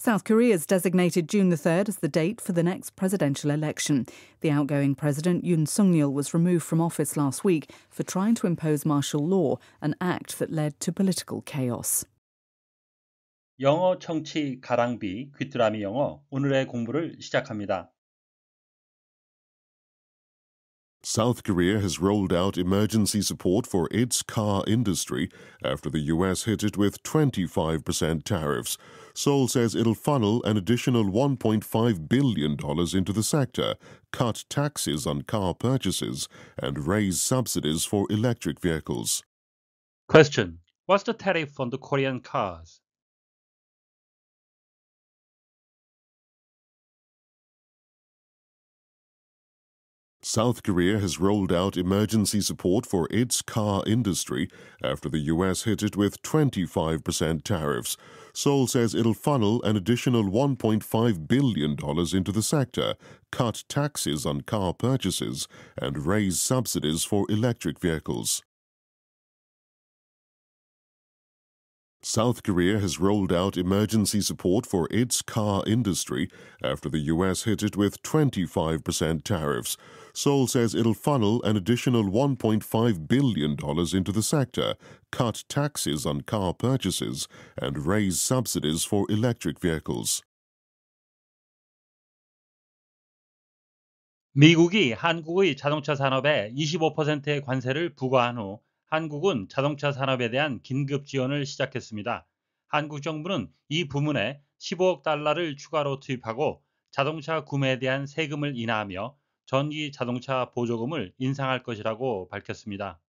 South Korea's designated June the 3rd as the date for the next presidential election. The outgoing president, Yoon Suk-yeol, was removed from office last week for trying to impose martial law, an act that led to political chaos. 영어 청취 가랑비 귀뚜라미 영어 오늘의 공부를 시작합니다. South Korea has rolled out emergency support for its car industry after the U.S. hit it with 25% tariffs. Seoul says it'll funnel an additional $1.5 billion into the sector, cut taxes on car purchases, and raise subsidies for electric vehicles. Question. What's the tariff on the Korean cars? South Korea has rolled out emergency support for its car industry after the U.S. hit it with 25% tariffs. Seoul says it'll funnel an additional $1.5 billion into the sector, cut taxes on car purchases, and raise subsidies for electric vehicles. South Korea has rolled out emergency support for its car industry after the U.S. hit it with 25% tariffs. Seoul says it'll funnel an additional $1.5 billion into the sector, cut taxes on car purchases, and raise subsidies for electric vehicles. 미국이 한국의 자동차 산업에 25%의 관세를 부과한 후 한국은 자동차 산업에 대한 긴급 지원을 시작했습니다. 한국 정부는 이 부문에 15억 달러를 추가로 투입하고 자동차 구매에 대한 세금을 인하하며 전기 자동차 보조금을 인상할 것이라고 밝혔습니다.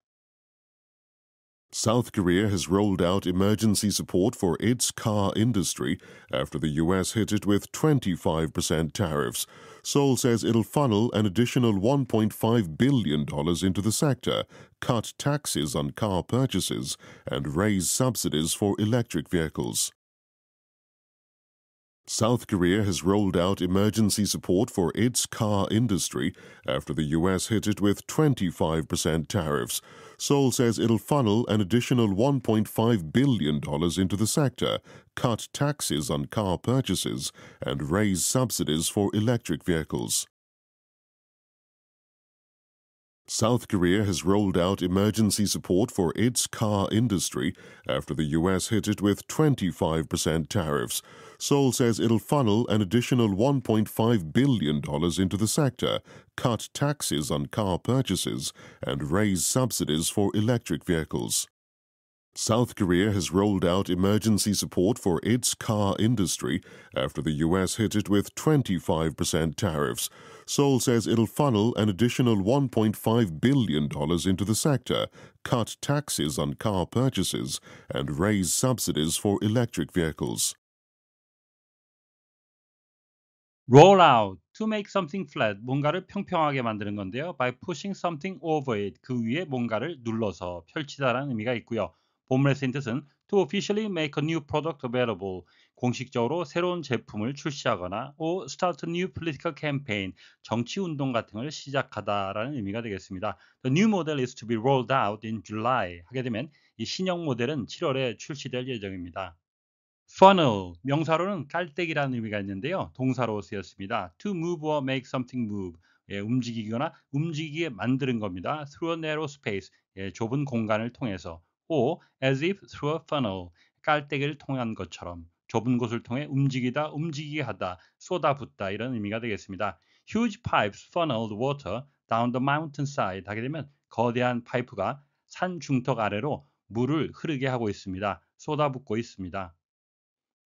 South Korea has rolled out emergency support for its car industry after the U.S. hit it with 25% tariffs. Seoul says it'll funnel an additional $1.5 billion into the sector, cut taxes on car purchases, and raise subsidies for electric vehicles. South Korea has rolled out emergency support for its car industry after the U.S. hit it with 25% tariffs. Seoul says it'll funnel an additional $1.5 billion into the sector, cut taxes on car purchases, and raise subsidies for electric vehicles. South Korea has rolled out emergency support for its car industry after the U.S. hit it with 25% tariffs. Seoul says it'll funnel an additional $1.5 billion into the sector, cut taxes on car purchases, and raise subsidies for electric vehicles. South Korea has rolled out emergency support for its car industry after the U.S. hit it with 25% tariffs. Seoul says it'll funnel an additional $1.5 billion into the sector, cut taxes on car purchases, and raise subsidies for electric vehicles. Roll out, to make something flat, 뭔가를 평평하게 만드는 건데요. By pushing something over it, 그 위에 뭔가를 눌러서 펼치다라는 의미가 있고요. 본문의 쓴 뜻은 to officially make a new product available, 공식적으로 새로운 제품을 출시하거나 or start a new political campaign, 정치운동 같은 걸 시작하다라는 의미가 되겠습니다. The new model is to be rolled out in July. 하게 되면 이 신형 모델은 7월에 출시될 예정입니다. Funnel, 명사로는 깔때기라는 의미가 있는데요. 동사로 쓰였습니다. To move or make something move, 움직이거나 움직이게 만드는 겁니다. Through a narrow space, 좁은 공간을 통해서 or as if through a funnel, 깔때기를 통한 것처럼 좁은 곳을 통해 움직이다, 움직이게 하다, 쏟아붓다 이런 의미가 되겠습니다. Huge pipes funneled water down the mountainside. 하게 되면 거대한 파이프가 산 중턱 아래로 물을 흐르게 하고 있습니다. 쏟아붓고 있습니다.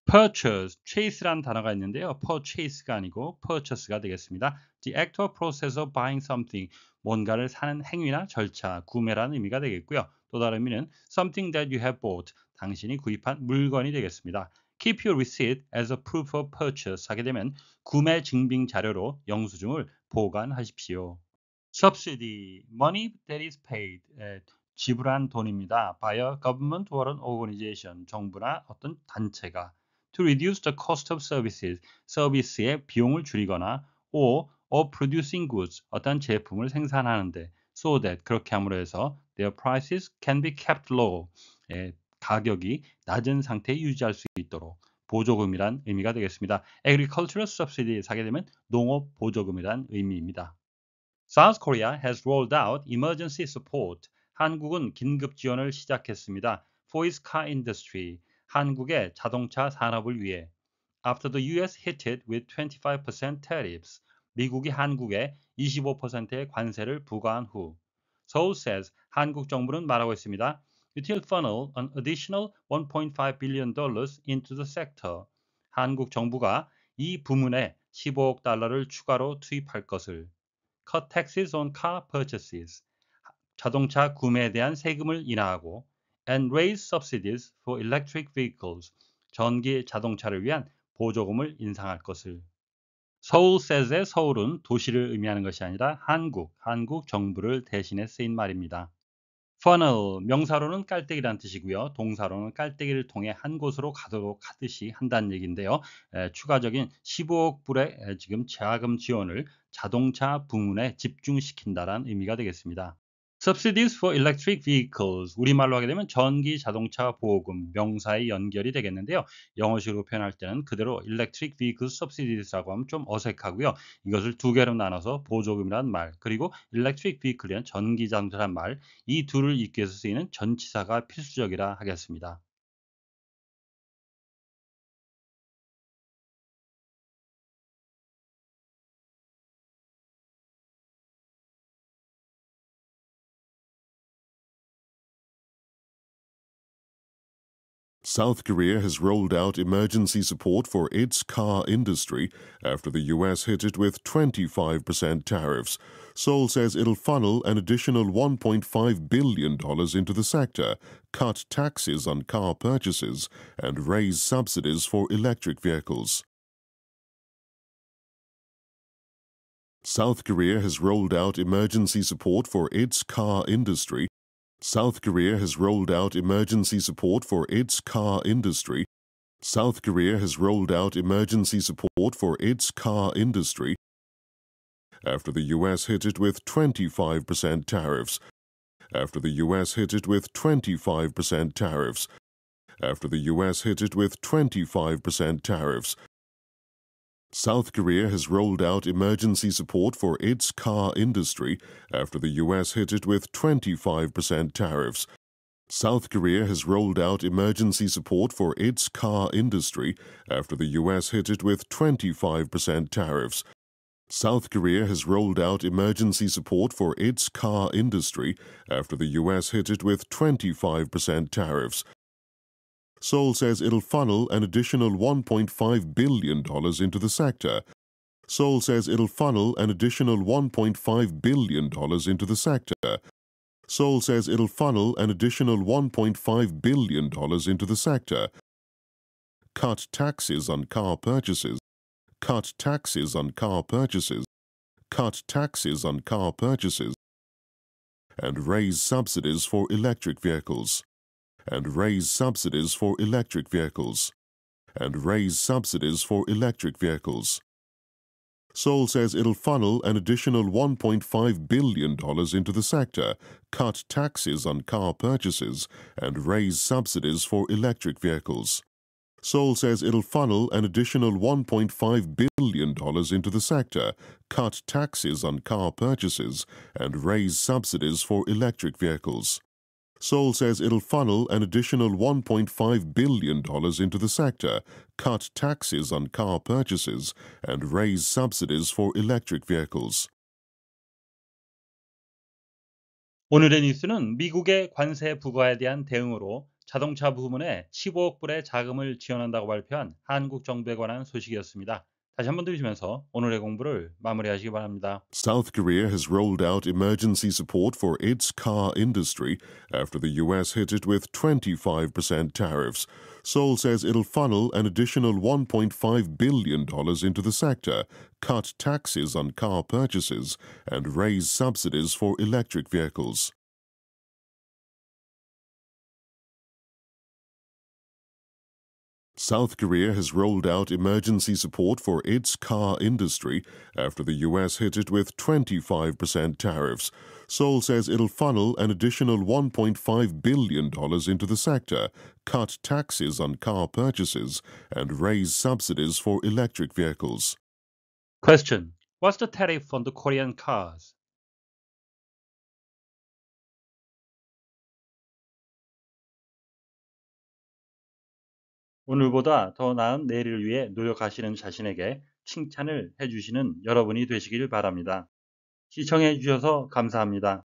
Purchase, chase라는 단어가 있는데요. purchase가 아니고 purchase가 되겠습니다. The act or process of buying something, 뭔가를 사는 행위나 절차, 구매라는 의미가 되겠고요. 또 다른 의미는 something that you have bought, 당신이 구입한 물건이 되겠습니다. Keep your receipt as a proof of purchase 하게 되면 구매 증빙 자료로 영수증을 보관하십시오. Subsidy, money that is paid, 지불한 돈입니다. by a government or an organization, 정부나 어떤 단체가 to reduce the cost of services, 서비스의 비용을 줄이거나 or of producing goods, 어떤 제품을 생산하는데 so that, 그렇게 함으로 해서 their prices can be kept low, 가격이 낮은 상태에 유지할 수 있도록 보조금이란 의미가 되겠습니다. Agricultural subsidies 하게 되면 농업 보조금이란 의미입니다. South Korea has rolled out emergency support. 한국은 긴급 지원을 시작했습니다. For its car industry. 한국의 자동차 산업을 위해. After the US hit it with 25% tariffs. 미국이 한국에 25%의 관세를 부과한 후. Seoul says 한국 정부는 말하고 있습니다. It will funnel an additional $1.5 billion into the sector. 한국 정부가 이 부문에 15억 달러를 추가로 투입할 것을. Cut taxes on car purchases. 자동차 구매에 대한 세금을 인하하고 and raise subsidies for electric vehicles. 전기 자동차를 위한 보조금을 인상할 것을. Seoul says의 서울은 도시를 의미하는 것이 아니라 한국 정부를 대신해 쓰인 말입니다. funnel, 명사로는 깔때기란 뜻이고요. 동사로는 깔때기를 통해 한 곳으로 가도록 하듯이 한다는 얘기인데요. 추가적인 15억 불의 지금 자금 지원을 자동차 부문에 집중시킨다는 의미가 되겠습니다. Subsidies for electric vehicles, 우리말로 하게 되면 전기 자동차 보호금, 명사의 연결이 되겠는데요. 영어식으로 표현할 때는 그대로 electric vehicle subsidies라고 하면 좀 어색하고요. 이것을 두 개로 나눠서 보조금이란 말, 그리고 electric vehicle이란 전기 자동차란 말, 이 둘을 잇기 위해서 쓰이는 전치사가 필수적이라 하겠습니다. South Korea has rolled out emergency support for its car industry after the U.S. hit it with 25% tariffs. Seoul says it'll funnel an additional $1.5 billion into the sector, cut taxes on car purchases, and raise subsidies for electric vehicles. South Korea has rolled out emergency support for its car industry. South Korea has rolled out emergency support for its car industry. South Korea has rolled out emergency support for its car industry after the U.S. hit it with 25% tariffs. After the U.S. hit it with 25% tariffs. After the U.S. hit it with 25% tariffs. South Korea has rolled out emergency support for its car industry after the U.S. hit it with 25% tariffs. South Korea has rolled out emergency support for its car industry after the U.S. hit it with 25% tariffs. South Korea has rolled out emergency support for its car industry after the U.S. hit it with 25% tariffs. Seoul says it'll funnel an additional $1.5 billion into the sector. Seoul says it'll funnel an additional $1.5 billion into the sector. Seoul says it'll funnel an additional $1.5 billion into the sector. Cut taxes on car purchases. Cut taxes on car purchases. Cut taxes on car purchases. And raise subsidies for electric vehicles. And raise subsidies for electric vehicles. And raise subsidies for electric vehicles. Seoul says it'll funnel an additional $1.5 billion into the sector, cut taxes on car purchases, and raise subsidies for electric vehicles. Seoul says it'll funnel an additional $1.5 billion into the sector, cut taxes on car purchases, and raise subsidies for electric vehicles. Seoul says it'll funnel an additional $1.5 billion into the sector, cut taxes on car purchases, and raise subsidies for electric vehicles. 오늘의 뉴스는 미국의 관세 부과에 대한 대응으로 자동차 부문에 15억 불의 자금을 지원한다고 발표한 한국 정부에 관한 소식이었습니다. 다시 한번 들으시면서 오늘의 공부를 마무리하시기 바랍니다. South Korea has rolled out emergency support for its car industry after the U.S. hit it with 25% tariffs. Seoul says it'll funnel an additional $1.5 billion into the sector, cut taxes on car purchases, and raise subsidies for electric vehicles. South Korea has rolled out emergency support for its car industry after the U.S. hit it with 25% tariffs. Seoul says it'll funnel an additional $1.5 billion into the sector, cut taxes on car purchases, and raise subsidies for electric vehicles. Question. What's the tariff on the Korean cars? 오늘보다 더 나은 내일을 위해 노력하시는 자신에게 칭찬을 해주시는 여러분이 되시길 바랍니다. 시청해 주셔서 감사합니다.